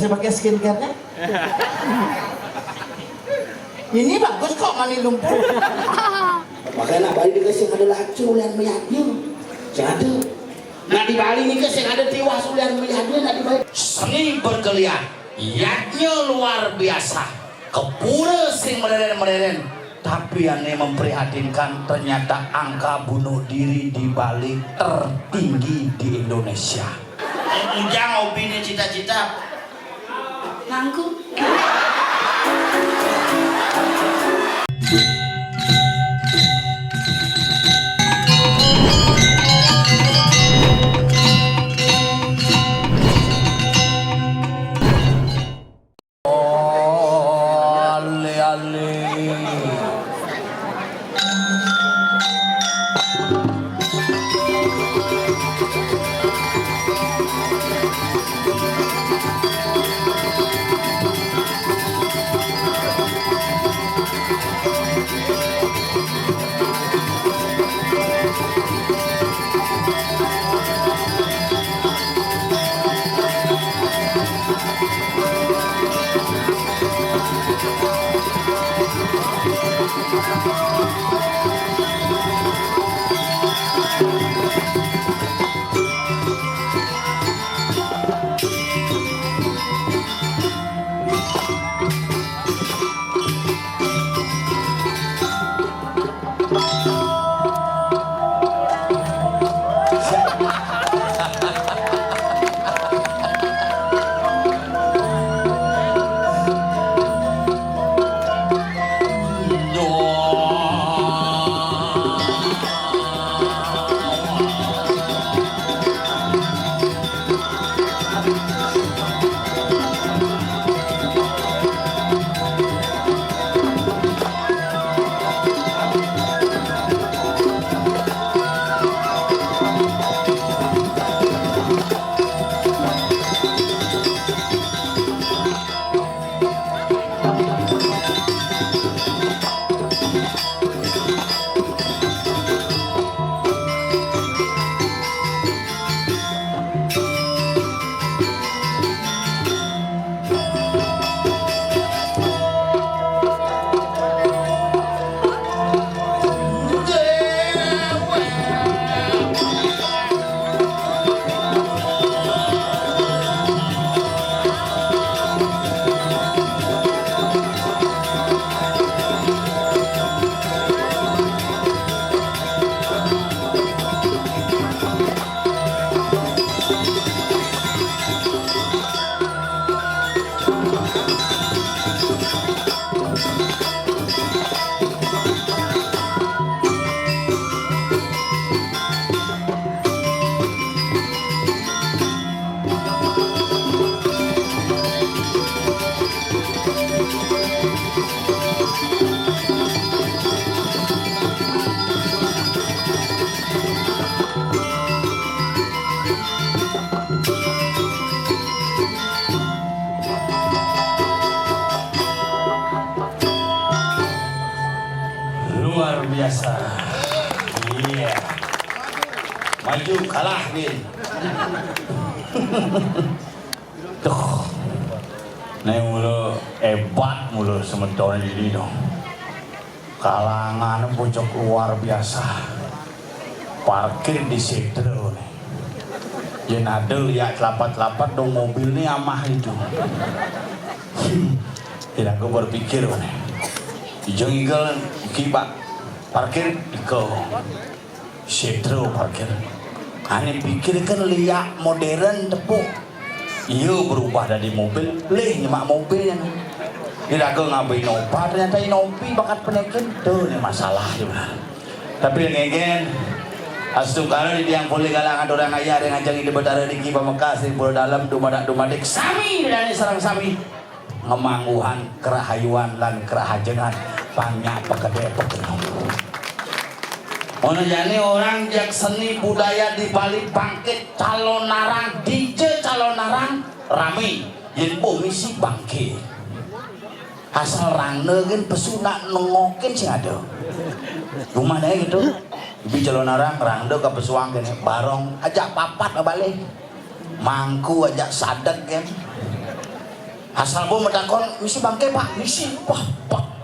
Saya pakai skincare-nya. Ini bagus kok mani lumpur. Makanya Bali dikasih ada lacu lian melihatnya. Yang ada. Nah di Bali ini kasih ada tiwas lian melihatnya nak di Bali. Seni berkelian, yatnya luar biasa. Kepura sing mederen-mederen. Tapi yang memprihatinkan ternyata angka bunuh diri di Bali tertinggi di Indonesia. Ujang opini cita-cita. Nangku. Luar biasa. Iya. Maju kalah nih. Tuh. Nih mulu hebat mulu sementara ini dong. Kalangan pojok luar biasa. Parkir di situ nih. Yang ada lihat lapat-lapat dong mobil nih amah itu. Tidak aku berpikir nih. Ijong igal kibak parkir iko setro parkir. Ane pikir kan liak modern tepuk. Iyo berubah dari mobil, leh nyemak mobil yang. Tidak aku ngapain nopa ternyata inopi bakat penekin tuh nih masalah juga. Tapi ngegen astukara di yang boleh galangan orang ayah yang ngajang ide betara di kiba Mekas di bola dalam dumadak sami dan sarang sami ngemangguhan kerahayuan lan kerahajengan banyak pekedai-pekedai. Ono jane orang jak seni budaya di Bali bangkit calon narang DJ calon narang rame yen misi bangkit. Asal rangne gen pesuna nengokin sing ada. Rumah deh gitu. Ibi calon narang rangde ke pesuang gen barong ajak papat balik. Mangku ajak sadet gen. asal gua medakon misi bangke pak misi pak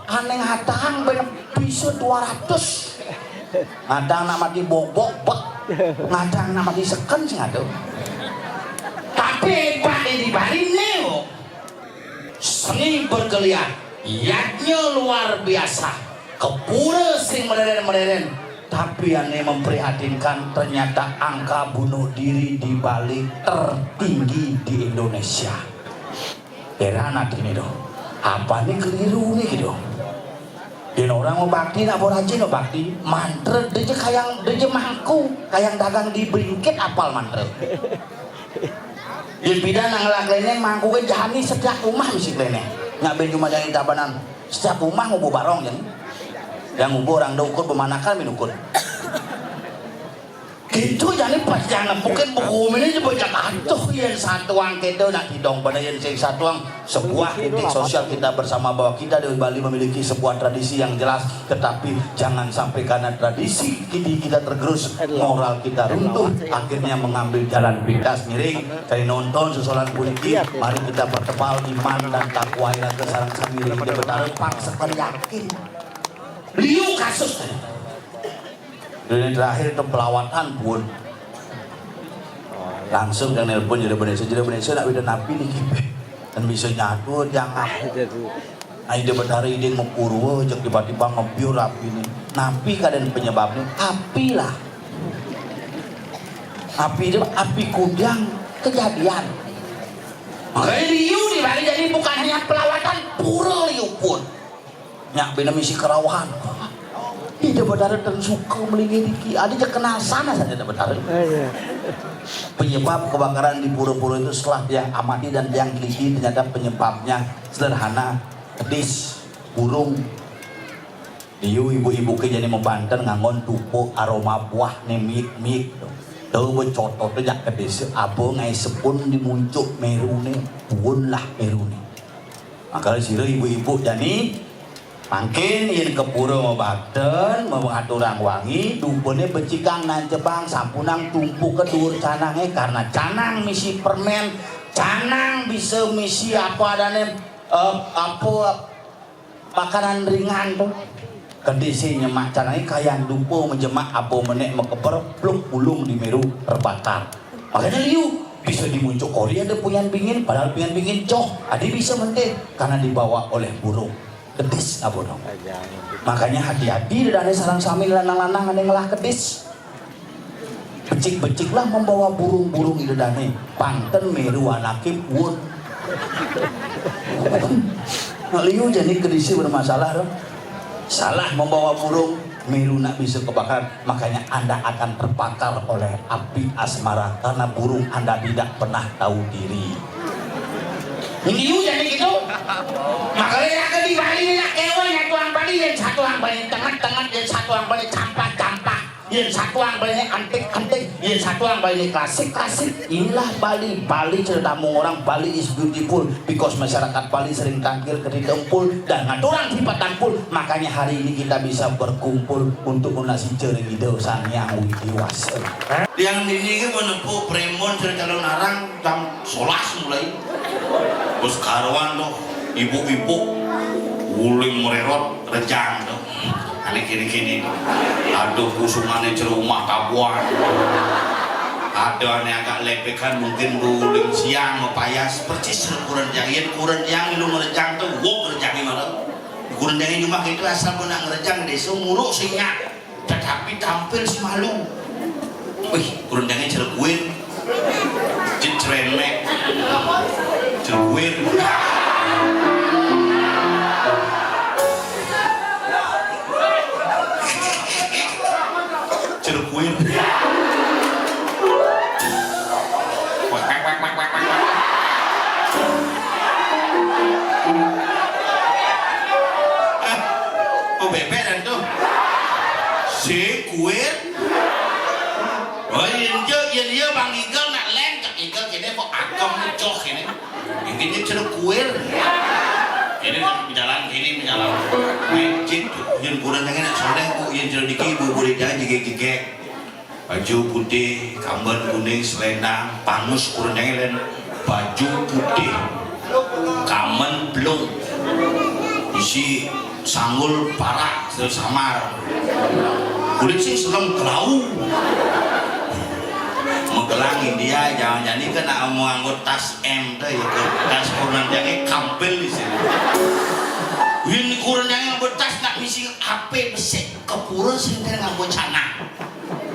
aneh ngatang bener bisa 200 ngadang nama di bobok pak ngadang nama di seken sih ngadu tapi pak di Bali neo seni bergeliat yatnya luar biasa kepura sing mederen tapi yang memprihatinkan ternyata angka bunuh diri di Bali tertinggi di Indonesia. Heran ini dong apa nih keliru nih gitu dan orang mau bakti nak borajin mau bakti mantra dia kayak mangku kayak dagang di bringkit apal mantra yang bidang ngelak lainnya mangku ke jani setiap rumah misi lainnya nggak ben cuma dari tabanan setiap rumah mau barong yang ngubu orang ukur pemanakan minukur gitu jadi pas jangan mungkin buku ini juga jatuh yang satu angket itu nak hidung pada yang satu sebuah titik sosial kita bersama bahwa kita di Bali memiliki sebuah tradisi yang jelas tetapi jangan sampai karena tradisi kita tergerus moral kita runtuh akhirnya mengambil jalan pintas miring dari nonton susulan politik mari kita pertebal iman dan takwa yang kesarang sambil kita bertaruh paksa yakin liu kasus dan terakhir itu pelawatan pun langsung dan nelpon jadi bener-bener nak beda napi nih kipe dan bisa nyatu jangan ide betari ide ngepurwo jek tiba-tiba ngebiur api ini napi kadang penyebabnya api lah api itu api kudang kejadian makanya liu di Bali jadi bukan hanya pelawatan pura liu pun nyak bina misi kerawahan tidak benar dan suka melingkari ada je kenal sana saja tidak benar penyebab kebakaran di pura-pura itu setelah yang amati dan yang teliti ternyata penyebabnya sederhana kedis burung diu ibu-ibu ke jadi membanten ngangon tupo aroma buah nih mik tahu becotot tuh jak kedis abo ngai sepun dimuncuk merune pun lah merune makanya sih ibu-ibu jadi makin yang ke pura mau bakten mau aturang wangi dukunnya becikang nan jebang sampunang tumpuk kedur canangnya karena canang misi permen canang bisa misi apa dan apa makanan ringan tuh kondisi nyemak canangnya kayak dupo menjemak apa menek mekeper pluk bulung di meru terbakar makanya liu bisa dimuncul Korea ada punya bingin padahal punya bingin coh adi bisa menteh karena dibawa oleh burung kedis apa dong makanya hati-hati dan ada sarang samil lanang-lanang ada yang ngelah kedis becik-beciklah membawa burung-burung itu dane panten meru anakim wun liu jadi kedisi bermasalah dong salah membawa burung meru nak bisa kebakar makanya anda akan terbakar oleh api asmara karena burung anda tidak pernah tahu diri liu jadi gitu makanya yang di Bali nak kewan yang tuang Bali yang satu ang Bali tengah-tengah yang satu ang Bali campak-campak yang satu ang Bali antik-antik yang satu ang Bali klasik-klasik inilah Bali ceritamu orang Bali is beautiful because masyarakat Bali sering tangkil ketika empul dan ngaturang sifat tampul makanya hari ini kita bisa berkumpul untuk menasi cering ide sang yang widiwasa yang ini kan menempuh premon cerita narang jam 11 mulai bos karwan tuh ibu-ibu uling mererot rejang tuh aneh kini aduh kusumannya cerumah kabuan ada aneh agak lepekan mungkin uling siang mepayas percis kurang yang lu ngerejang tuh gua ngerejangin malah kurang yang cuma itu asal menang ngerejang desa muluk singa tetapi tampil si malu wih kurang yang cerekuin citremek cerekuin cerekuin oh bebek dan tuh si kuir oh iya bang Igal nak lem cak Igal kini kok agam cok ini ini ceruk kuir ini berjalan magic tuh yang kurang yang enak soalnya aku yang ceruk diki boleh jalan jegek baju putih kamban kuning selendang pangus kurang yang lain baju putih kamban Bandung isi sanggul parah samar kulit sih serem kelau menggelang dia jangan-jangan kena mau anggot tas M tuh ya tas kurang jangan kampel di sini ini kurang jangan betas nak misi HP besek kepura sing teh nganggo cana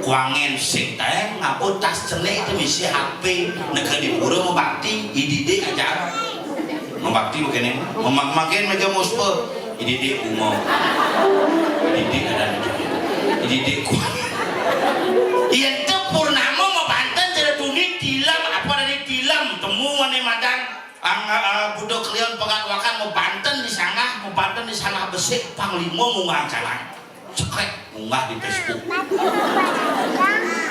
kuangen sing teh nganggo tas celek itu misi HP negara di pura mau bakti idide aja mau bakti begini makin mereka muspe idide umum idide ada idide kuangen iya itu purnama mau Banten jadi dunia tilam apa dari tilam temu mana madang budak kalian pengatwakan mau Banten di sana besik panglima munggah jalan cekrek munggah di Facebook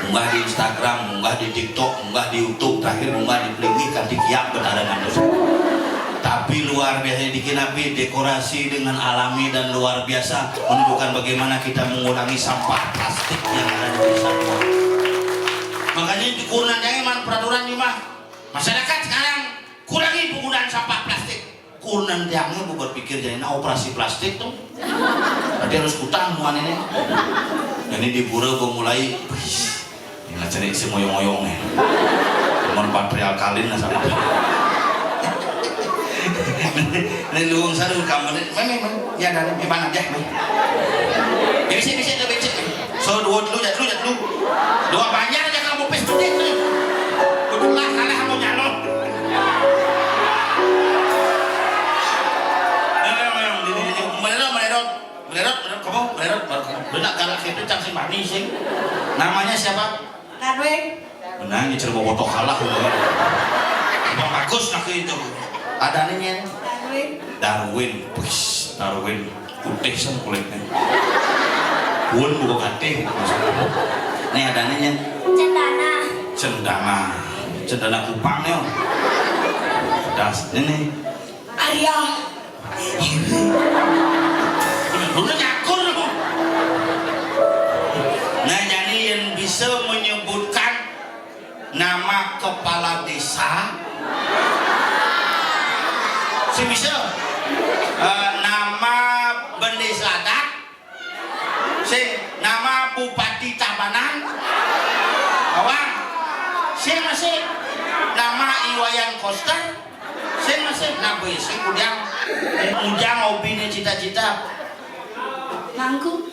munggah di Instagram munggah di TikTok munggah di YouTube terakhir munggah di Plingi kan dikiap berdarangan tapi luar biasa dikinapi dekorasi dengan alami dan luar biasa menunjukkan bagaimana kita mengurangi sampah plastik yang ada di desa. Makanya dikurangin peraturan di mah masyarakat sekarang kurangi penggunaan sampah plastik kurang tiangnya bu berpikir jadi operasi plastik tuh tadi harus utang muan ini di pura gue mulai ini cari si moyong-moyong nih nomor 4 real kali lah sama ini luang sana kamar ini memang ya dari memang aja bisa so dua dulu dua banyak aja kamu pes tuh udah kalah kamu nyalon melerot benak galak itu cang si manis sih namanya siapa? Darwin benar ini cerita foto kalah bang bagus nak itu ada nih Darwin putih sama kulitnya bukan buka kate nih ada nih cendana kupang nih das ini Arya udah nyakur lu. Nah jadi yang bisa menyebutkan nama kepala desa si bisa nama Bendesladak si nama Bupati Tabanan awang si masih nama Iwayan Koster si masih nabi si ujang opini cita-cita mangku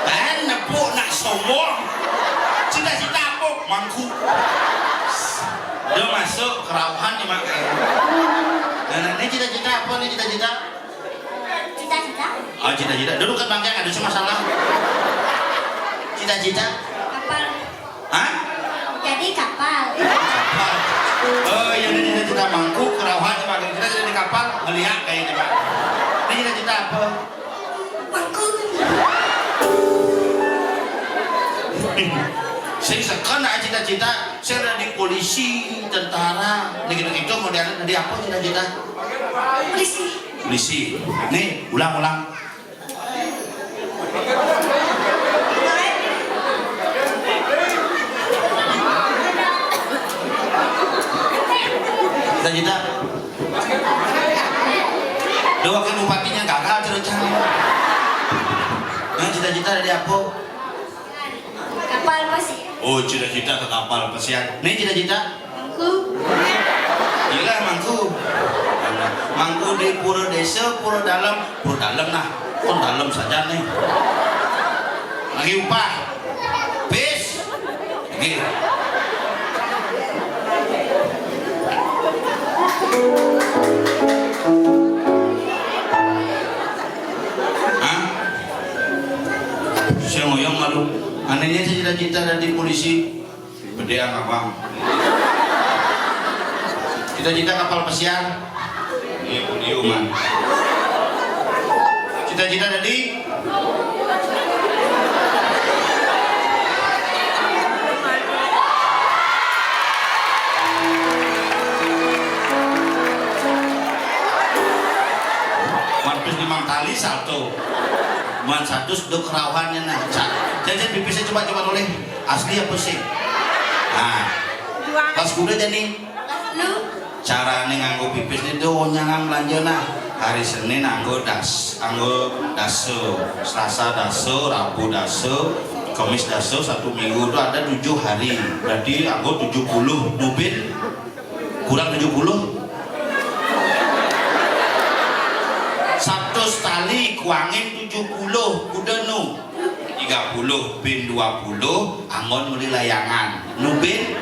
dan nepuk nak sombong cita-cita apa mangku dia masuk kerauhan dimakai dan ini cita-cita apa nih cita-cita oh cita-cita dulu kan bangkang ada masalah cita-cita kapal hah? Jadi kapal oh iya ini cita-cita mangku kerauhan dimakai kita jadi kapal ngeliat kayaknya pak ini cita-cita apa? Mangku saya sekarang ada cita-cita saya udah di polisi, tentara gitu-gitu kemudian tadi apa cita-cita? Polisi nih ulang cita-cita ada wakil bupatinya gagal ceritanya yang cita-cita dari apa? Kapal pesiar oh cita-cita ke kapal pesiar ini cita-cita? Mangku gila mangku di pura desa pura dalam nah kon dalam saja nih lagi upah bis gitu saya ngoyong malu anehnya cita-cita dari polisi bedeang abang cita-cita kapal pesiar ini podiuman cita-cita dari kali satu man satu sudah kerauhannya nah jadi bisa coba boleh Asli apa sih? Nah, pas kuda jadi cara nganggo pipis itu nyangang belanjana hari Senin anggo daso, Selasa daso, Rabu daso, Kamis daso, 1 minggu itu ada 7 hari. Berarti anggo 70 nubin kurang 70. Satu tali kuangin 70 kuda nu 30 bin 20 anggon meli layangan nubin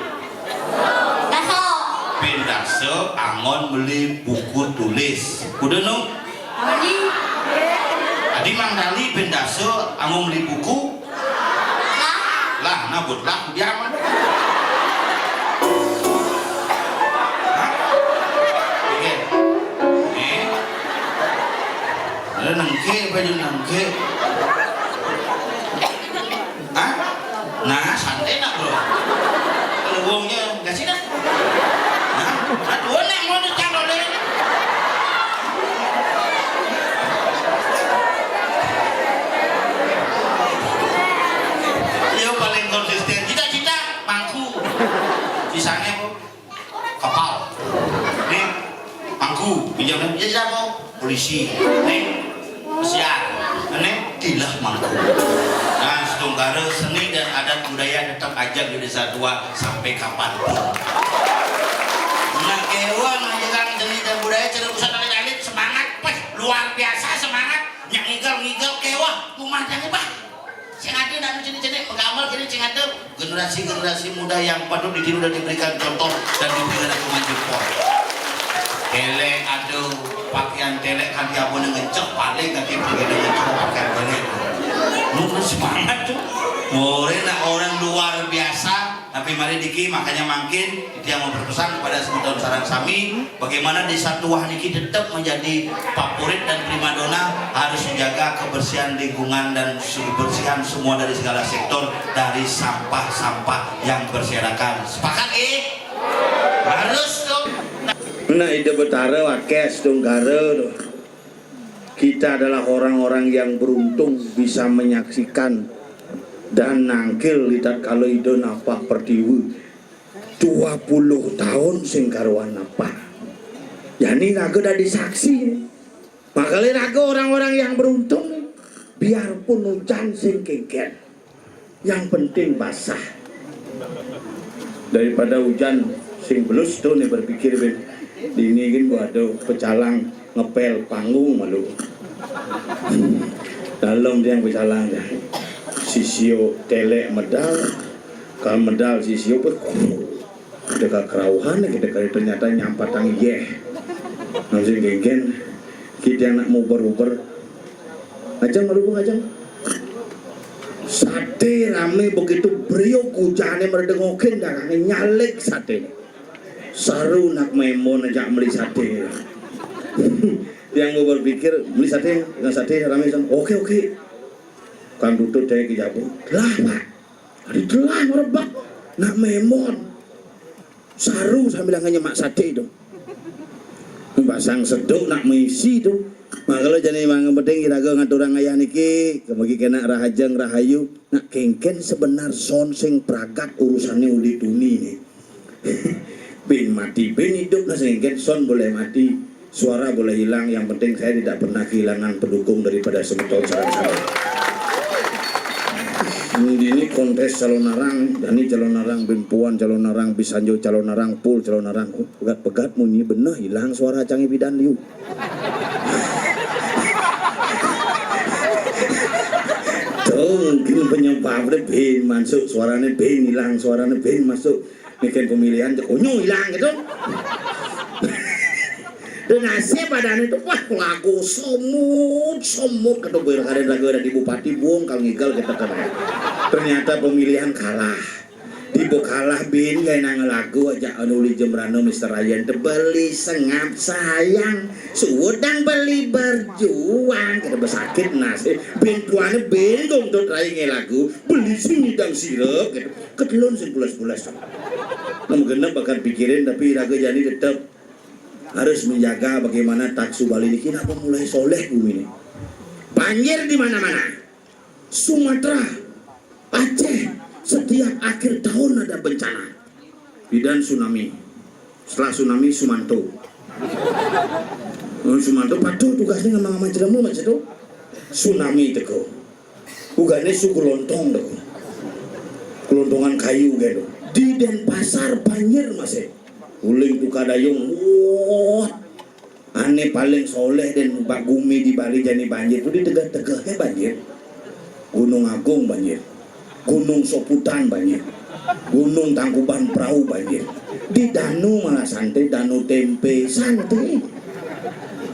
bin daso angon beli buku tulis kudu nu adi mangdali bin daso angon beli buku lah nabut lah dia mah oke ada nangke baju nangke nah santai nak bro kalau uangnya nggak sih dah aduh nek mau dicalon deh ya paling konsisten cita-cita mangku sisanya kok kapal nih mangku pinjamnya bisa kok polisi nih pesiar nih tilah mangku dan Setunggara seni dan adat budaya tetap aja di desa tua sampai kapanpun. Nah kewan menjaga seni dan budaya cerita pusat alit semangat pas luar biasa semangat yang ngigel kewa rumah jangan bah sing ada dan cini-cini mengamal kini sing ada generasi muda yang patut ditiru dan diberikan contoh dan diberikan hukuman jempol telek aduh pakaian telek kan dia pun ngecek paling nanti pergi dengan cowok pakaian telek lu semangat tuh nak orang luar biasa tapi mari diki makanya makin itu yang mau berpesan kepada sebutan sarang sami bagaimana desa Tuah niki tetap menjadi favorit dan primadona harus menjaga kebersihan lingkungan dan kebersihan semua dari segala sektor dari sampah-sampah yang berserakan sepakat harus tuh nah ide betara wakes tunggara kita adalah orang-orang yang beruntung bisa menyaksikan dan nangkil lihat kalau itu napak pertiwi 20 tahun sing karuan napak yani naga dari saksi makanya naga orang-orang yang beruntung biarpun hujan sing kengken yang penting basah daripada hujan sing belus tuh nih berpikir dingin waduh pecalang ngepel panggung malu dalam dia yang pecalang ya sisio telek medal kalau medal sisio pun dekat kerauhan kita kali ternyata nyampatang nanti genggen kita anak mau beruber ajang merubung ajang sate rame begitu beliau kujane merdengokin dan nyalek sate saru nak memon ajak beli sate yang gue berpikir beli sate dengan sate rame oke kan tutut dari kejabu lah pak ada telah merebak nak memon saru sambil nyemak sate itu pasang seduk nak misi itu makanya jadi yang penting kita ngaturang ayah niki kemagi kena rahajeng rahayu nak kengken sebenar son sing pragat urusannya uli tuni nih bin mati bin hidup nah kengken son boleh mati suara boleh hilang yang penting saya tidak pernah kehilangan pendukung daripada sebetul sarang-sarang ini kontes calon narang dan ini calon narang bin puan calon narang bisanjo calon narang pul calon narang pegat munyi bener hilang suara canggih bidan liu mungkin penyebabnya bin masuk suaranya bin hilang suaranya bin masuk bikin pemilihan konyol hilang gitu dan nasib badan itu wah lagu semut ketemu karen lagu ada di Bupati Buong kalau ngigal kita ternyata pemilihan kalah tiba kalah bin kayak nang lagu aja anuli jemrano Mr. Ryan tebeli sengap sayang suudang beli berjuang kita bersakit nasi bin puannya bin dong tuh terakhir lagu beli sini dan sirup gitu ketelun sebulas namun genap bakal pikirin tapi lagu jadi tetap harus menjaga bagaimana taksu Bali ini kenapa mulai soleh bumi ini banjir di mana-mana Sumatera Aceh setiap akhir tahun ada bencana. Bidan tsunami. Setelah tsunami Sumanto. Sumanto patuh tugasnya ngamang-ngamang jeremu macam itu. Tsunami teko. Ugane suku lontong teko. Kelontongan kayu gitu. Di Denpasar banjir masih. Uling tuh kadayung. Wah. Ane paling soleh dan Pak Gumi di Bali jadi banjir. Itu di tegah-tegahnya banjir. Gunung Agung banjir. Gunung Soputan banjir. Gunung Tangkuban Perahu banjir. Di Danu malah santai, Danu Tempe santai.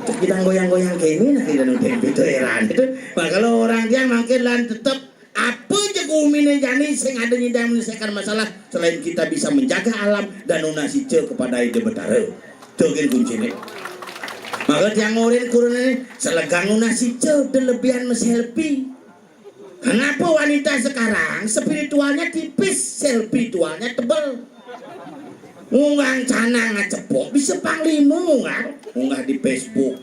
Kita goyang-goyang kayak ini nanti Danu Tempe itu heran itu. Nah, kalau orang yang makin lan tetap apa aja kumine jani sing ada yang menyelesaikan masalah selain kita bisa menjaga alam dan donasi kepada ide betara. Itu kan kuncinya. Maka yang ngorin kurun ini selegang donasi lebihan selfie. Kenapa wanita sekarang spiritualnya tipis, selfie-tualnya tebel. Ngungang canang ngacepok bisa panglima ngunggah di Facebook,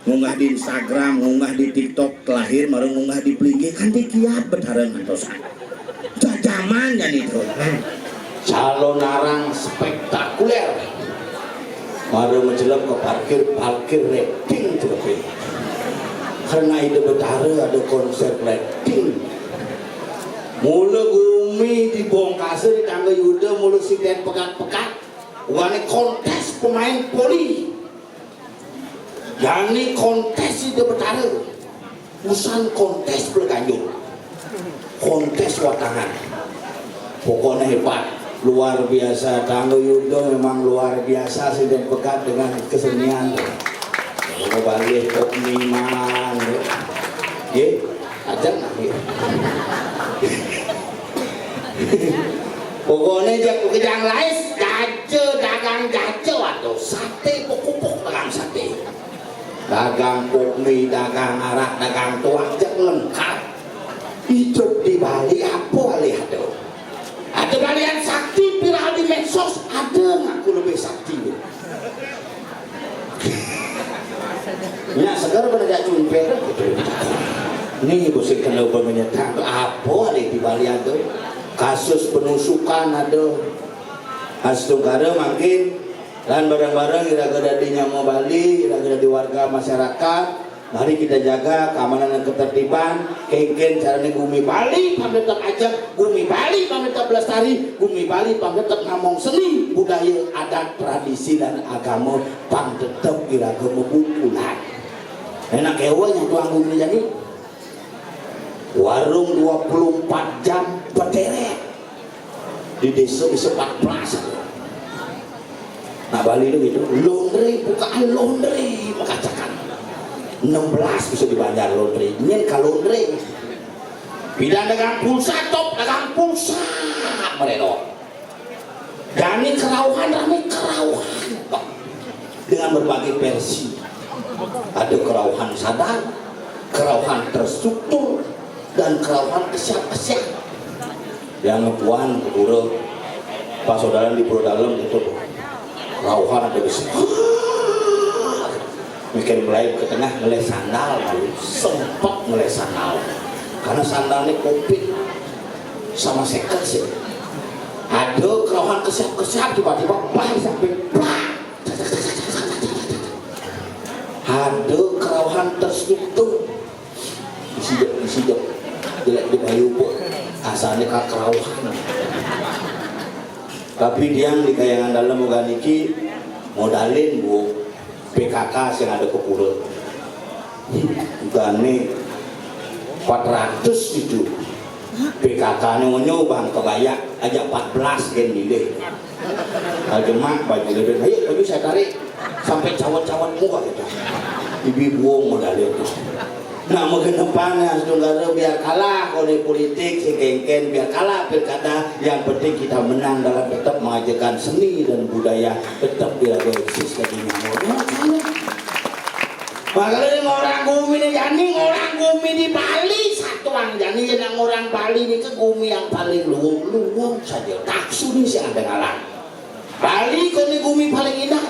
ngunggah di Instagram, ngunggah di TikTok, kelahir marung ngunggah di Plingi kan dikiat betareng antosan. Jajaman kan itu. Calon narang spektakuler. Baru menjelang ke parkir rating terlebih. Karena itu betara ada konser rating. Mula Gumi dibongkasir di tangga Yuda mula siden pekat-pekat. Wane kontes pemain poli. Yani kontes itu betara. Usan kontes berganjur. Kontes watangan. Pokoknya hebat. Luar biasa, tangga Yuda memang luar biasa siden pekat dengan kesenian. Balik ke Niman, ya, ajar nanti. Pokoknya jak kejang lais, dagang jace atau sate pokok dagang sate, dagang mie, dagang arak, dagang tuak jak lengkap. Hidup di Bali apa lihat tuh? Ada balian sakti viral di medsos, ada ngaku lebih sakti. Ya segar pada cumper gitu. Nih busik kena bermenyetang apa ada di Bali ada kasus penusukan ada Astungkara makin dan bareng-bareng ira-ira di Nyamo Bali ira-ira di warga masyarakat. Mari kita jaga keamanan dan ketertiban. Kengken caranya Gumi Bali pametak ajak, Gumi Bali pametak belestari, Gumi Bali pametak ngomong seni, budaya, adat, tradisi dan agama pametak iragama bungkulan. Enak kewanya tuang Gumi jadi warung 24 jam berderet di desa bisa 14. Nah Bali itu gitu, laundry bukaan laundry mengatakan 16 bisa dibayar laundry. Ini kalau laundry bidang dagang pulsa top dagang pulsa mereka. Dan ini kerauhan rame kerauhan dengan berbagai versi. Ada kerauhan sadar, kerauhan terstruktur, dan kerauhan kesiap-kesiap. Yang ngepuan ke pura, pas saudara di pura dalam itu kerauhan ada besi. Mikir mulai ke tengah ngeleh sandal, sempat ngeleh sandal karena sandalnya kopit sama sekel sih. Ada kerauhan kesiap-kesiap tiba-tiba bah sampai bah. Ada kerauhan terstruktur disidok jelek di bayu pun asalnya kerauhan. Tapi dia di kayangan dalam organiki modalin bu PKK yang ada ke pulau gane 400 itu PKK nyonya bang kebayak aja 14 gen nilai aljemak baju lebih ayo baju saya tarik sampai cawat-cawat muka gitu ibu buang modal itu. Nah mungkin depannya saudara biar kalah oleh politik si kengken biar kalah pilkada yang penting kita menang dalam tetap mengajarkan seni dan budaya tetap biar eksis lagi makanya orang Gumi ini jadi orang Gumi di Bali satu orang jadi yang orang Bali ini ke Gumi yang paling luwung saja taksu nih sih ada ngalah Bali kalau Gumi paling indah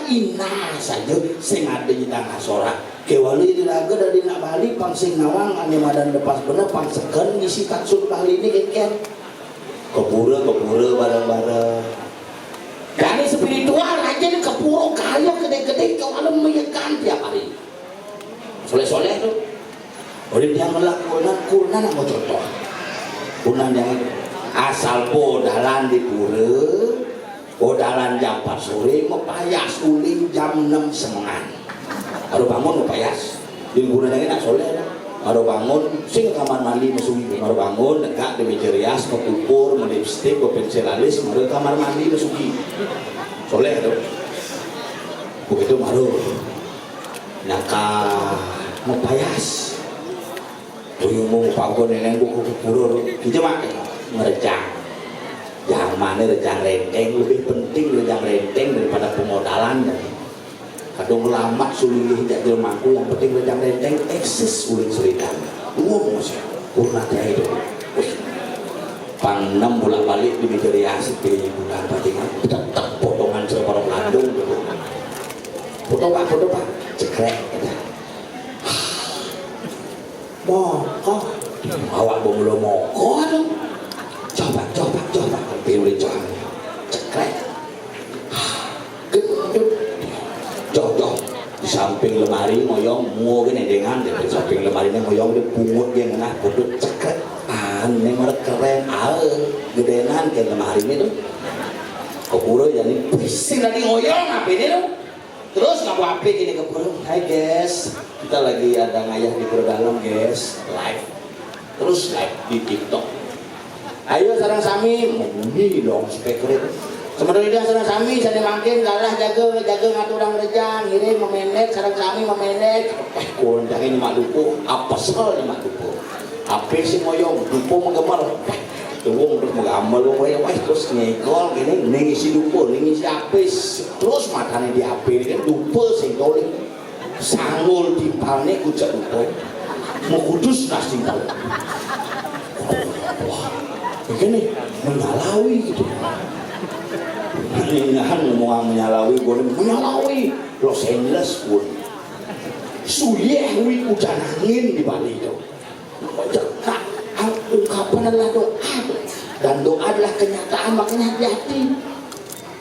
saja sing ada di tengah sorak kewali di laga dari nak Bali pangsing nawang ane madan lepas bener pangsekan ngisi taksud Bali ini kengken ke pura bareng-bareng. Kami spiritual aja nih ke pura kaya gede-gede kau alam meyakan tiap hari. Soleh-soleh tuh. Orang yang melakukan kunan mau contoh. Kunan yang asal bodalan di pura, bodalan jam 4 sore, mau payas uling jam 6 semengan. Baru bangun mau payas. Di kunan yang nak soleh lah. Baru bangun, sing kamar mandi masuk ini. Baru bangun, dekat di meja rias, kepupur, melipstik, pensil alis, baru kamar mandi masuk ini. Soleh tuh. Begitu baru. Nakal. Mau payas tuyung mau panggon nenek buku kupurur kita mak ngerejang zamannya rejang renteng lebih penting rejang renteng daripada pemodalan kadang lama sulih tidak jelmaku yang penting rejang renteng eksis uling seridan dua musik purnah itu pang 6 bulan balik di meja rias di bulan patingan tetap potongan separuh landung foto pak cekrek moko awak belum moko dong coba pilih coba cekrek gendut jodoh di samping lemari moyong mua gini dengan di samping lemari ini moyong di pungut dia ngena gendut cekrek aneh merek keren gedenan ke lemari ini tuh kepuro jadi pusing lagi moyong apa ini tuh terus ngaku apa gini kepuro hai guys kita lagi ada ngayah di dalam guys live terus live di TikTok ayo sarang sami muni dong speaker itu sebenarnya dia sarang sami saya makin kalah jaga ngaturang rejang ini memenet sarang sami memenet kondang ini mak dupo apa sel ini mak dupo apa sih moyong dupo menggemar tuwong terus mengamal wong wah terus ngekol gini ngisi dupo ngisi apis terus matanya di api kan dupo sing toling sanggul timpalnya kujak dupo mau kudus nasi tahu wah begini menyalawi gitu ingahan ngomong menyalawi boleh menyalawi Los Angeles pun suyeh wi hujan angin di Bali itu ungkapan adalah doa dan doa adalah kenyataan makanya hati-hati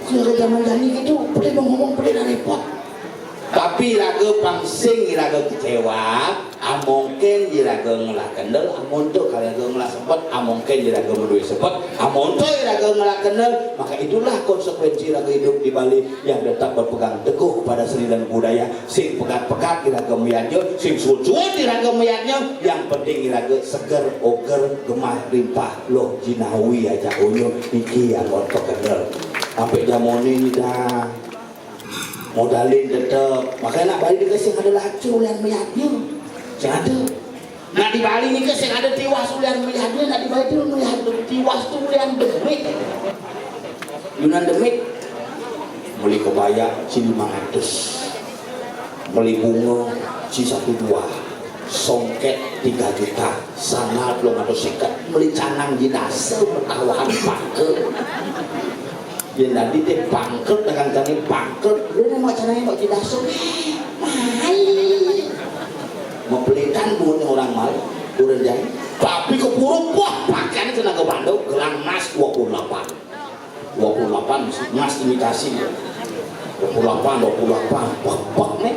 kalau zaman jani gitu boleh ngomong boleh repot tapi raga pangsing raga kecewa amongken raga ngelah kendel amonto kalian ngelah sempat amongken raga menduit sempat amonto raga ngelah kendel maka itulah konsekuensi raga hidup di Bali yang tetap berpegang teguh pada seni dan budaya sing pegat-pegat raga meyatnya sing suwun-suwun raga meyatnya yang penting raga seger oger gemah limpah loh jinawi aja uyo iki yang otok kendel sampai jamon ini dah modalin tetap makanya nak Bali dikasih ada lacu yang melihatnya yang ada nak di Bali ini kasih ada tiwas yang melihatnya nak di Bali itu melihat tiwas itu yang demit Yunan demit beli kebaya si 500 beli bunga si 1-2 songket 3 juta sana belum atau sikat beli canang jinase bertawahan pake dia nanti dia bangkrut dengan cara bangkrut lu mau caranya mau tidak suka mahal mau pelitan buatnya orang mal udah jadi tapi kepuruk wah pakaiannya kena ke Bandung gelang emas 28 emas imitasi 28 pak nih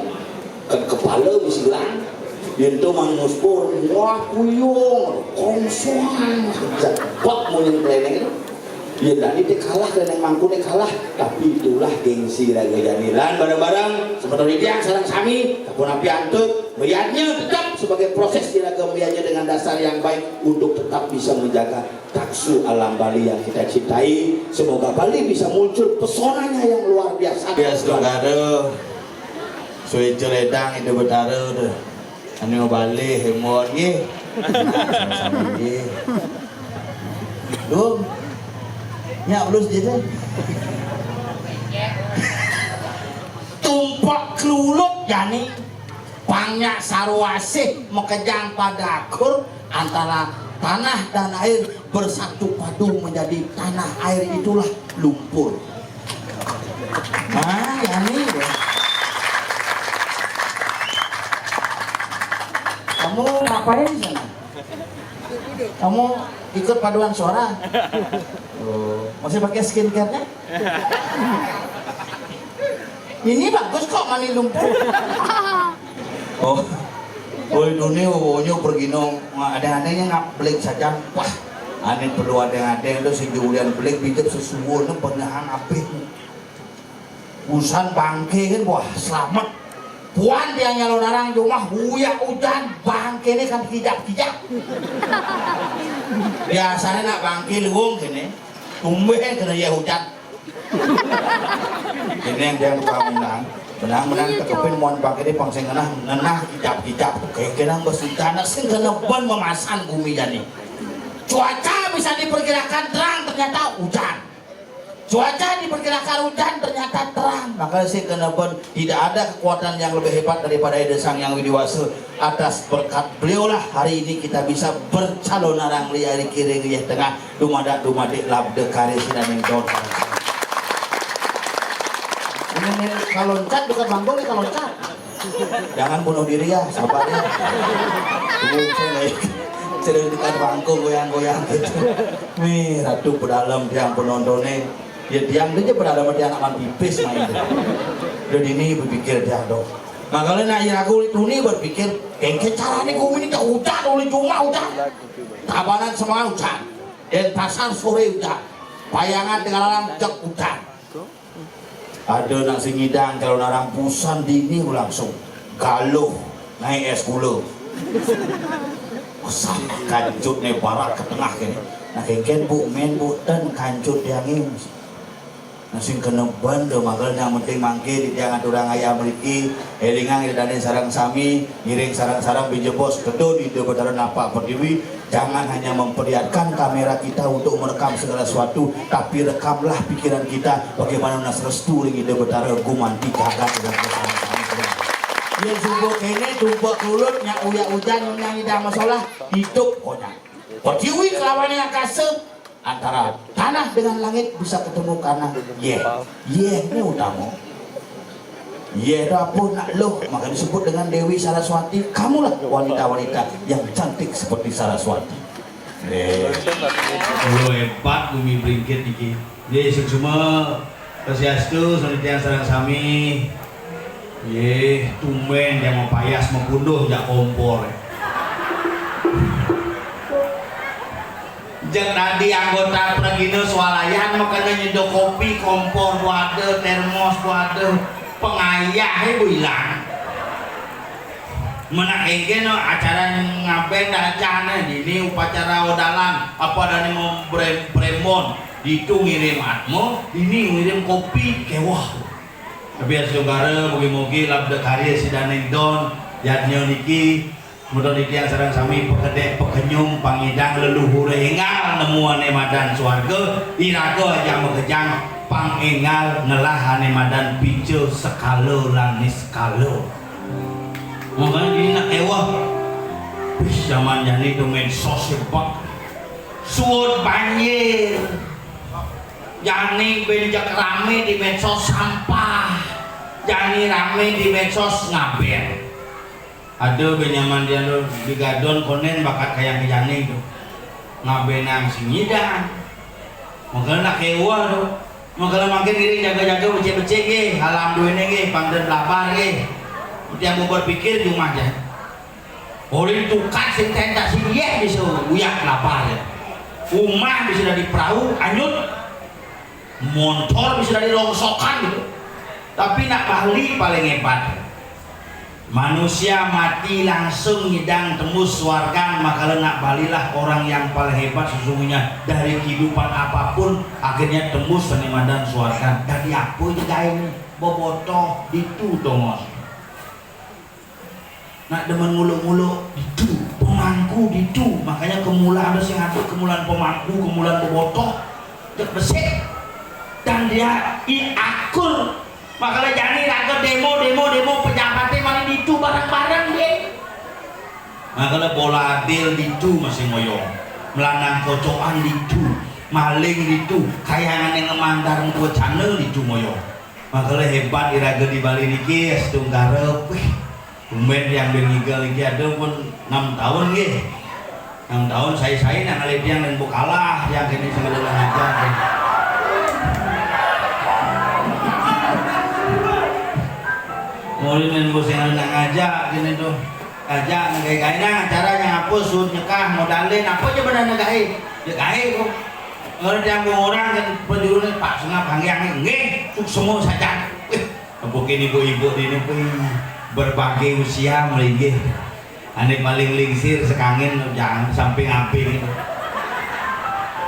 kan kepala mesti gelang itu mangus pur wah kuyung kongsuan pak mau yang planning itu ya tadi dia kalah dan yang mangku dia kalah tapi itulah gengsi raga jamilan bareng-bareng seperti dia sarang sami kapun api antuk melihatnya tetap sebagai proses raga melihatnya dengan dasar yang baik untuk tetap bisa menjaga taksu alam Bali yang kita cintai semoga Bali bisa muncul pesonanya yang luar biasa ya saudara suai celedang itu betara tuh anu Bali hemon ye sama-sama ye dong nyak belum jadi tumpak kelulut jani pangnya sarwasih mekejang pada akur antara tanah dan air bersatu padu menjadi tanah air itulah lumpur nah yani kamu ngapain di sana kamu ikut paduan suara Oh, masih pakai skincare-nya? Ini bagus kok mani lumpur. Oh, oh dunia wonyo pergi nong ada-adanya ngap belik saja. Wah, aneh perlu ada itu si Julian belik bijak sesuatu nong penahan apik. Usan bangke kan wah selamat. Puan dia nyalon orang rumah huya hujan bangke ini kan kijak-kijak. Biasanya nak bangke luung gini, tumben kena ya hujan. Ini yang dia menang tekepin mohon pakai di pangseng ngenah kijap kayak kena besucana sing kena ban memasan bumi jani. Cuaca bisa diperkirakan terang ternyata hujan. Cuaca diperkirakan hujan ternyata terang. Maka sih kena ban tidak ada kekuatan yang lebih hebat daripada Ida Sang Yang Widiwasa. Atas berkat beliau lah hari ini kita bisa bercalon narang liari kiri liah tengah dumadak labde kari sidaning don. Ini kalau loncat bukan manggung nih kalau loncat. Jangan bunuh diri ya, sabarnya. Saya dekat bangku goyang-goyang gitu. Nih ratu pedalam tiang penontonnya. Ya tiang dia pedalam dia anak pipis main. Dan ini berpikir dia dong. Makanya nak aku itu nih berpikir, kengke cara nih kau ini tak hujan, oleh cuma hujan. Tabanan semua hujan. Dan pasar sore hujan. Payangan tengah malam cek hujan. Ada nak singidang kalau narang pusan dini langsung galuh naik es gula. Kesal kancut nih barak ke tengah kini. Nah kengken bu men bu dan kancut diangin. Nasing kena bandel makal yang penting mangke di tiang aturang ayam meriki elingang idane sarang sami ngiring sarang-sarang bijebos kedua di debataran apa perdiwi. Jangan hanya memperlihatkan kamera kita untuk merekam segala sesuatu, tapi rekamlah pikiran kita bagaimana nas restu ring debataran gumanti jagat dengan bersama-sama. Yang sungguh kene tumpuk kulut nyak uya hujan yang tidak masalah hidup konya. Perdiwi kelawannya kasep antara tanah dengan langit bisa ketemu karena ini utama. Dapur nak loh, maka disebut dengan Dewi Saraswati. Kamulah wanita-wanita yang cantik seperti Saraswati. Hebat bumi bringkit iki. Ye semua kasiastu sanitian sareng sami. Ye tumben yang mau payas membunuh jak kompor. Jeng tadi anggota Pregino swalayan makanya nyedok kopi kompor waduh termos waduh pengayah ibu hilang mana kengke no acara ngaben dacana ini upacara odalan apa dani mau bremon itu ngirim atmo ini ngirim kopi kewah tapi ya saudara mugi-mugi labda karya sidaning don jadnya niki mudah niki yang sareng sami pekedek pekenyum pangidang leluhur enggal nemuane madan swarga iraga aja mekejang pangengal ngelahane madan pice sekalo lanis sekalo. Makanya ini nak ewah zaman jani itu medsos hebat suut banjir jani benjak rame di medsos sampah jani rame di medsos ngaben ada benyaman dia di gadon konen bakat kayak jani itu ngabenang singidang makanya nak ewah tuh makanya makin diri jaga-jaga becek-becek ge halam duene ge pangden lapar ge dia mau berpikir di rumah aja boleh tukar sing tenda sing ye bisa uyak lapar ya rumah bisa dari perahu anyut motor bisa dari rongsokan gitu tapi nak ahli paling hebat manusia mati langsung ngidang tembus swarga maka nak balilah orang yang paling hebat sesungguhnya dari kehidupan apapun akhirnya tembus penimadan swarga dari apa juga ini bobotoh itu dongos nak demen muluk-muluk itu pemangku itu makanya kemulaan ada yang ada kemulaan pemangku kemulaan bobotoh besek dan dia akur makanya jani raga demo pejabatnya mana itu barang-barang deh makanya bola adil itu masih ngoyong melanang kocokan itu maling itu kayangan yang ngemandar dua channel itu ngoyong makanya hebat iraga di Bali niki setunggarep tumben yang benigal iki ada pun 6 tahun nggih yang tahun saya yang ngalidiang dan bukalah yang kini segala aja mulai nunggu sing ngajak gini tuh ngajak ngegai-gainya caranya hapus sud nyekah modalin apa aja benar ngegai kok ngerti yang orang kan penjurunya pak senap hanggang nggih semua saja mungkin ibu-ibu ini pun berbagai usia melingih ane paling lingsir sekangin jangan samping amping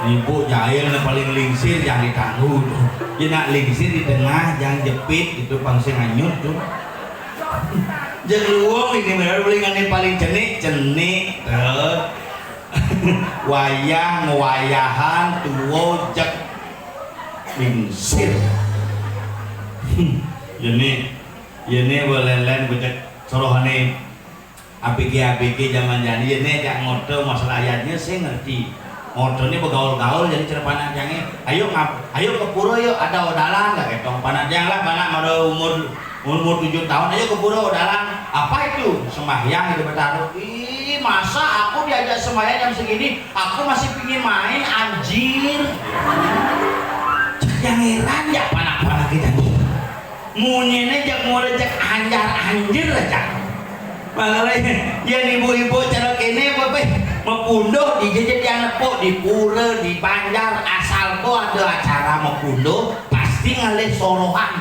ibu jahil paling lingsir jangan ditangguh ya nak lingsir di tengah jangan jepit itu pangsi nganyut tuh jadi uang ini benar belingan paling cenik wayah ngewayahan tuwo jek lingsir ini belelen becek sorohane apiki zaman jadi ini jak ngoto masalah ayatnya saya ngerti ngoto ini begaul-gaul jadi cerpanan jange ayo ke pura yuk ada odalan gak ketong panajang lah panak mau umur 7 tahun ayo ke pura odalan apa itu sembahyang itu bertaruh ih masa aku diajak sembahyang jam segini aku masih pingin main anjir yang heran ya panak-panak kita nih munyene jak mulai jak anjir aja makanya yang ibu-ibu cara kene bapak mepunduh dijejak yang nepuk di pura di Banjar asal kok ada acara mepunduh pasti ngalih sorohan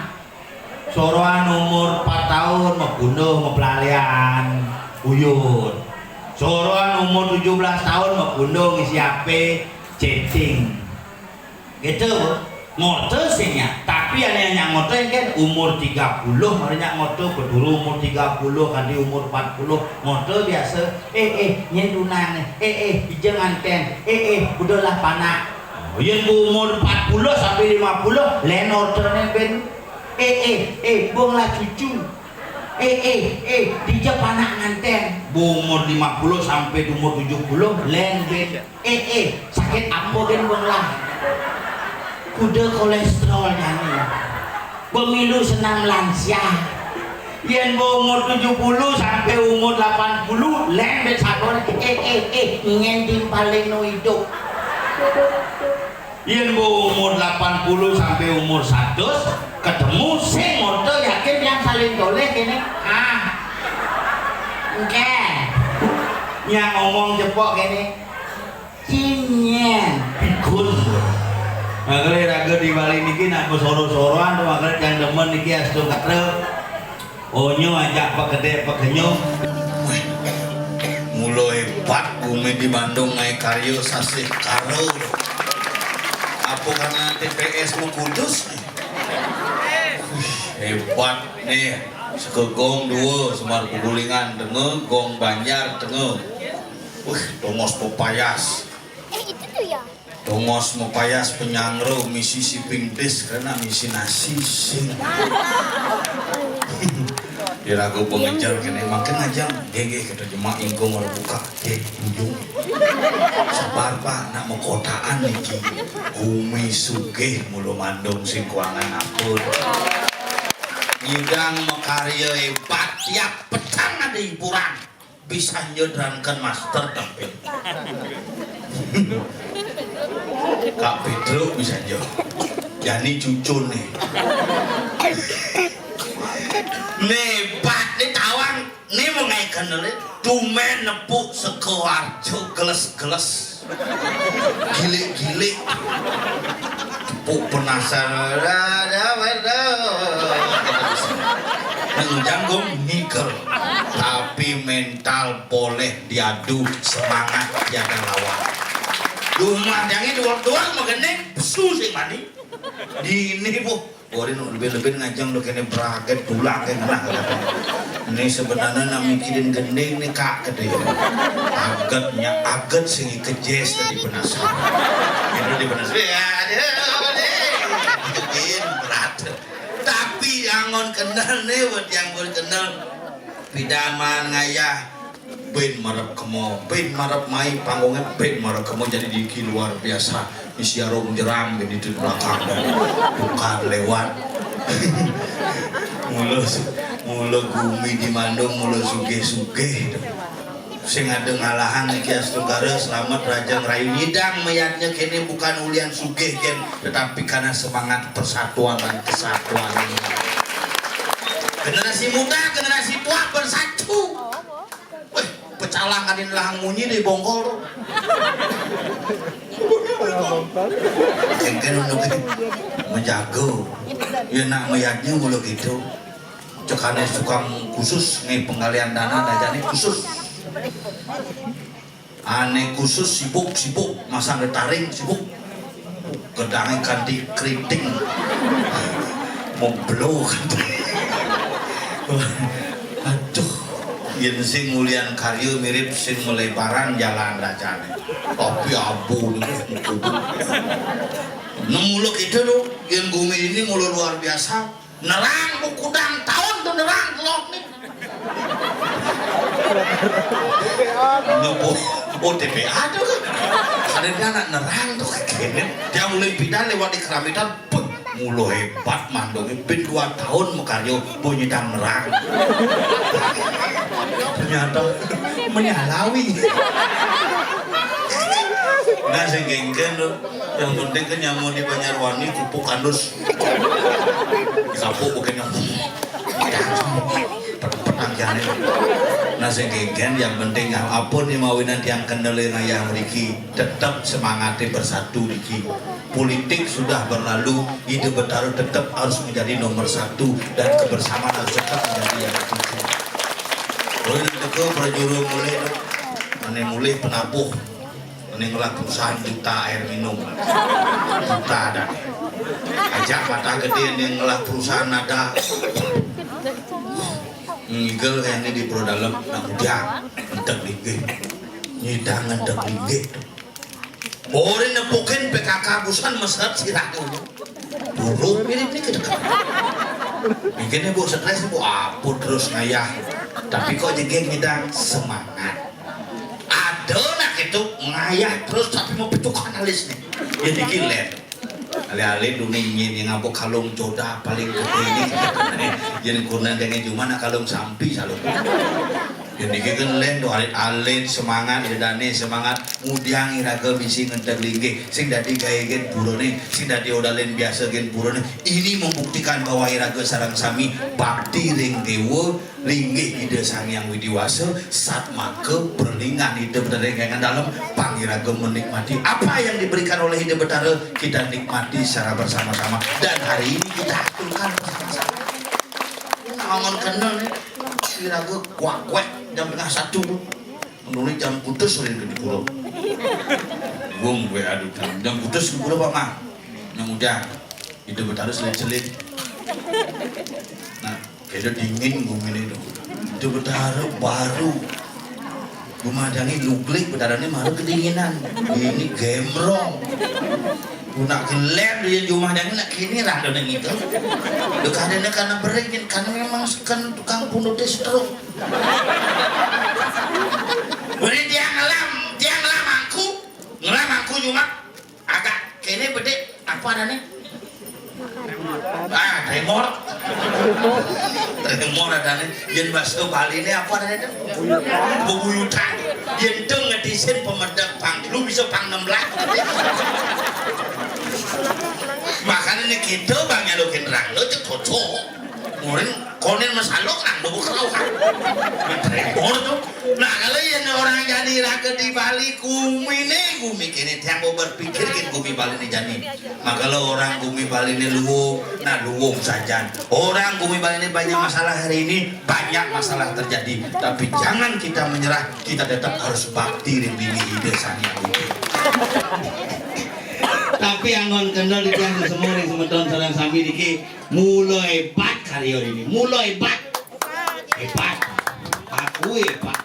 umur 4 tahun mepunduh mempelalian uyut sorohan umur 17 tahun mepunduh ngisi HP chatting gitu ngoto sihnya tapi yang ngoto kan umur 30 marinya ngoto berdulu umur 30 kan di umur 40 ngoto biasa nyendunang jangan ten udahlah panak yang umur 40 sampai 50 len ordernya ben bonglah cucu di panak nganten umur 50 sampai umur 70 len ben sakit apa ben bonglah kuda kolesterol nih pemilu senang lansia yang umur 70 sampai umur 80 lembet sabon ngendim paling no hidup yang umur 80 sampai umur 100 ketemu sing motor yakin yang saling toleh ini yang ngomong jepok ini cinyen pikun makanya raga di Bali niki nak soro-soroan tuh makanya yang demen niki astu katre onyo ajak pegede pegenyo mulai hebat bumi di Bandung naik karyo sasih karo apa karena TPS mau kudus hebat nih sekegong dua semar pegulingan denge gong Banjar denge tongos pepayas itu tuh ya tongos mepayas penyangro misi si pingtis karena misi nasi sing diragu pengejar kene makin aja gege kata jemaah ingko mau buka ujung sabar pak nak mekotaan niki umi sugih mulu mandung sing kuangan apur nyidang mekarya hebat tiap petang ada hiburan bisa nyedrankan master tapi Kak Pedro bisa jauh jadi cucun nih pak ini tawang ini mengaikan dulu tumen nepuk sekewarjo geles-geles gilik-gilik tepuk penasaran menjanggung nikel tapi mental boleh diadu semangat tiada lawan rumah yang dua-dua mengenai besu sih mandi di ini bu Borin lebih-lebih ngajang lo kene braket pulang ke mana ini sebenarnya nak mikirin gending nih kak kede agetnya aget sing kejes tadi penasaran itu di penasaran ya berat tapi angon kenal nih buat yang boleh kenal pidaman ngayah ben marap kemo ben marap mai panggungnya ben marap kemo jadi diki luar biasa isi arum jerang ben di belakang bukan lewat mulu gumi di Bandung mulu suge sing ada ngalahan iki Astungkara selamat Raja Rayu nyidang mayatnya kini bukan ulian sugih ken tetapi karena semangat persatuan dan kesatuan ini. Generasi muda, generasi tua bersatu. Weh, pecalang kadin lahang munyi di bongkol. Kengken untuk menjaga ya nak mayatnya mulu gitu. Cekane sukang khusus nih penggalian dana dajane khusus. Aneh khusus sibuk masang getaring sibuk gedangnya kanti keriting mau blow kan aduh yen sing mulian karya mirip sing melebaran jalan dajane tapi abu nemuluk itu tuh yang bumi ini mulu luar biasa nerang bukudang tahun tuh nerang telok nih oh TPA tuh kan ada anak nerang tuh kayak dia mulai pindah lewat di keramitan mulu hebat mandongnya pin 2 tahun mekaryo bunyi dang nerang ternyata menyalawi nah sengkengken tuh yang penting kan nyamu di Banjarwani kupuk kandus kapuk bukan yang petang jane nah sengkengken yang penting apapun yang mawinan yang kendali ngayah meriki tetap semangatnya bersatu riki politik sudah berlalu ide Betara tetap harus menjadi nomor 1 dan kebersamaan harus tetap menjadi yang penting boleh teko berjuru mulai mulai penabuh ngelah perusahaan juta air minum juta ada ajak mata gede ngelah perusahaan ada ngigel ini di pro dalam nak udah entek ligih nyidang entek ligih boleh nepukin PKK busan mesat sirahnya buruk mirip nih kedekat mungkinnya bu stres bu apa terus ngayah tapi kok jegeng nyidang semangat ada nak itu ngayah terus tapi mau petukan alis nih jadi gilet alih-alih dunia yang ngapok kalung jodoh paling gede ini jadi kurnan dengan cuma nak kalung sampi salung jadi kan lain do alit semangat dane semangat mudiang iraga bisi ngentek linggih sing dadi gawe gen burone sing dadi odalen biasa gen burone ini membuktikan bahwa iraga sareng sami bakti ring dewa linggih ide sang yang widiwasa sat make perlingan ide berdengangan dalam pangiraga menikmati apa yang diberikan oleh ide Betara kita nikmati secara bersama-sama dan hari ini kita aturkan bersama-sama ngongon kenal nih iraga kuak-kuak jam 1 menulis jam putus sering di pulau bung gue aduh jam putus di pulau pak mah yang udah itu Betara selit-selit nah kayak dingin bumi ini itu Betara baru gumadangi nuklik Betaranya malu kedinginan ini gemrong nak gelap dia rumah dan nak kini lah dan itu dekadanya karena beringin karena memang kan tukang bunuh stroke beri dia ngelam aku cuma agak kini bede apa adanya tremor adanya yang bahasa Bali ini apa adanya bubuyutan yang itu ngedisin pemedang pang lu bisa pang 16 makanya kita bang yang lukin rang lo cocok murin konen masalok rang lo bukrau kan tremor tuh nah kalau yang orang jadi raga di Bali gumi kini tiang mau berpikir kan gumi Bali ini jadi maka kalau orang gumi Bali ini luwung nah luwung saja orang gumi Bali ini banyak masalah hari ini banyak masalah terjadi tapi jangan kita menyerah kita tetap harus bakti ring bini ide sani tapi anggon kendal di tiang semua ring semeton sareng sami diki mulai hebat karya ini mulai hebat aku hebat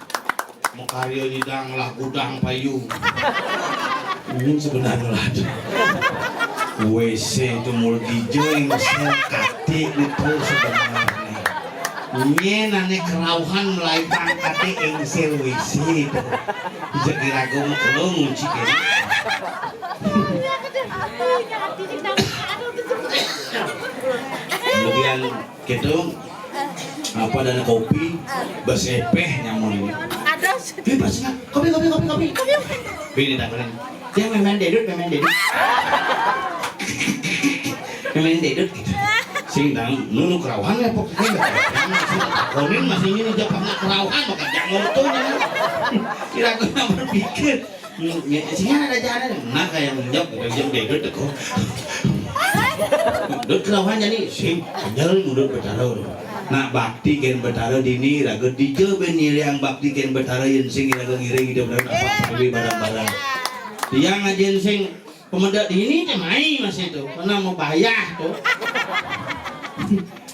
mau karya nyidang lah gudang payung ini sebenarnya lah WC itu mulai dijoing sel katik itu sebenarnya nyenane kerauhan mulai pangkate engsel WC itu jadi ragu kalau ngunci kini kemudian gitu apa dan kopi besepeh nyamun ini Bebas nggak? Kopi. Ini tak boleh. Dia main dedut. Main dedut gitu. Sing dang nunu kerawahan ya pokoknya. Konin masih ini dia pernah kerawahan maka jangan tunya. Kira aku yang berpikir. Sih ada jalan. Nah kayak menjawab jam dedut itu. Dut kerawahan jadi sing jalan mundur bertaruh. Nak bakti ken betara dini raga dije benir yang bakti ken betara yen sing raga ngiring hidup dan apa lebih barang-barang yang ajen sing pemedak dini teh mai masih itu karena mau bayar tuh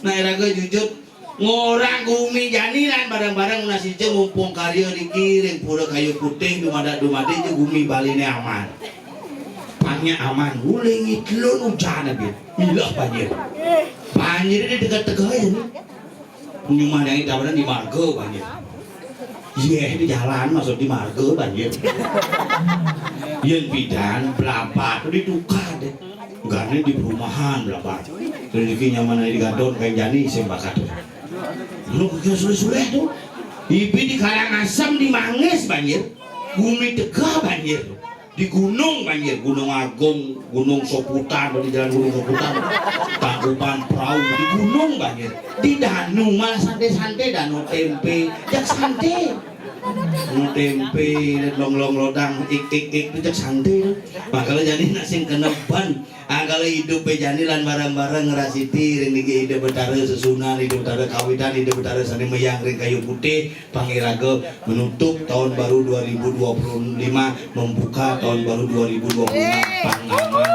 nah raga jujur ngorang gumi janiran barang-barang nasi je mumpung karya dikiring pura kayu putih dumade je gumi baline aman pangnya aman uling itlun hujan abis milah banjir di dekat-dekat aja nih Nyuman yang itu di marga banjir. Iya di jalan masuk di marga banjir. Yang bidan berapa tuh ditukar deh. Gane di perumahan berapa. Rezekinya mana di gadon kayak jani sembakat. Lu kira sulit tuh. Ibi di Karangasem di Manges banjir. Bumi Tegah banjir. Di gunung banjir, Gunung Agung, Gunung Soputan, di jalan Gunung Soputan, Tangkuban Perahu, di gunung banjir, di danau malah santai-santai, danau tempe, jak santai, danau tempe, long lodang, ik itu jak santai, makanya jadi nasi kenepan, kalau hidup bejani lan barang-barang ngerasiti, ringi hidup betara sesunan, hidup betara kawitan, hidup betara sani meyang, ring kayu putih, pangiraga menutup tahun baru 2025, membuka tahun baru 2026 pangaman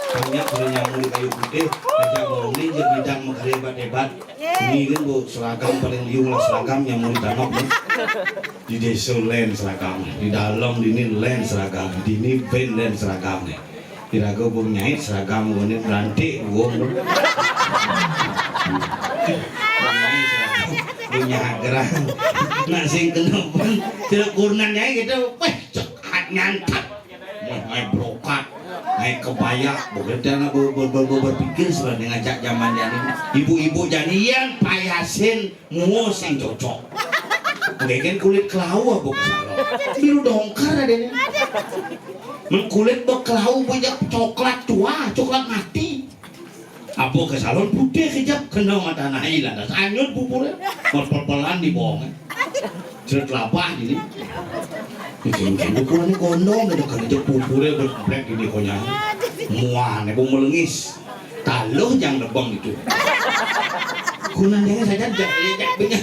banyak nyamuk di kayu putih aja borong ini jadi bidang hebat ini kan bu seragam paling liung lah seragam nyamuk di tanok nih di desa len seragam di dalam ini len seragam di ini band len seragam nih kira-kira bung nyait seragam ini berantik bung punya gerang nasi kenepan tidak kurnan nyai gitu weh cekat nyantap naik brokat naik kebaya bukan berpikir sebenarnya ngajak zaman jani ibu-ibu janian payasin musim cocok mungkin kulit kelau apa kesalah biru dongkar ada nih kulit berkelau banyak coklat tua coklat mati apa ke salon putih kejap kena mata naik landas anyut pupurnya pel-pelan di bawahnya cerut lapah gini mungkin pupuran gondong ada kerja pupurnya berkomplek gini konya muan ibu melengis taluh yang lebang itu kunannya saja jak punya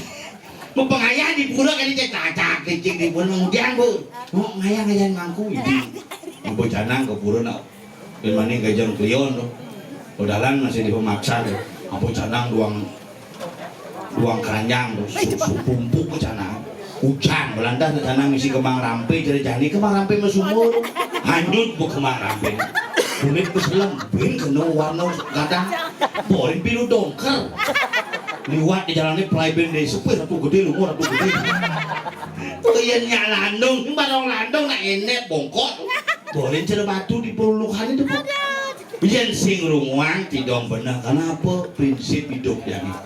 mau pengayah di pura kali cacak kecing di pura mengudian bu mau ngayah mangku ini ibu canang ke pura nak dan mana gajang klion tuh udalan masih di pemaksa tuh ampun canang duang keranjang tuh sumpuk ke canang hujan Belanda ke canang misi kembang rampe jadi jani kembang rampe mesumur hanyut bu kembang rampe kulit keselam bin kena warna gadang boleh biru dongker liwat di jalannya pelayan dari sepir ratu gede lumur ratu gede kayaknya landung barang landung nak enek bongkok boleh cerah batu di perlukan itu bu Biar sing rumuang tidak benar. Kenapa prinsip hidup yani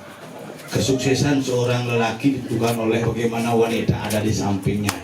kesuksesan seorang lelaki ditentukan oleh bagaimana wanita ada di sampingnya.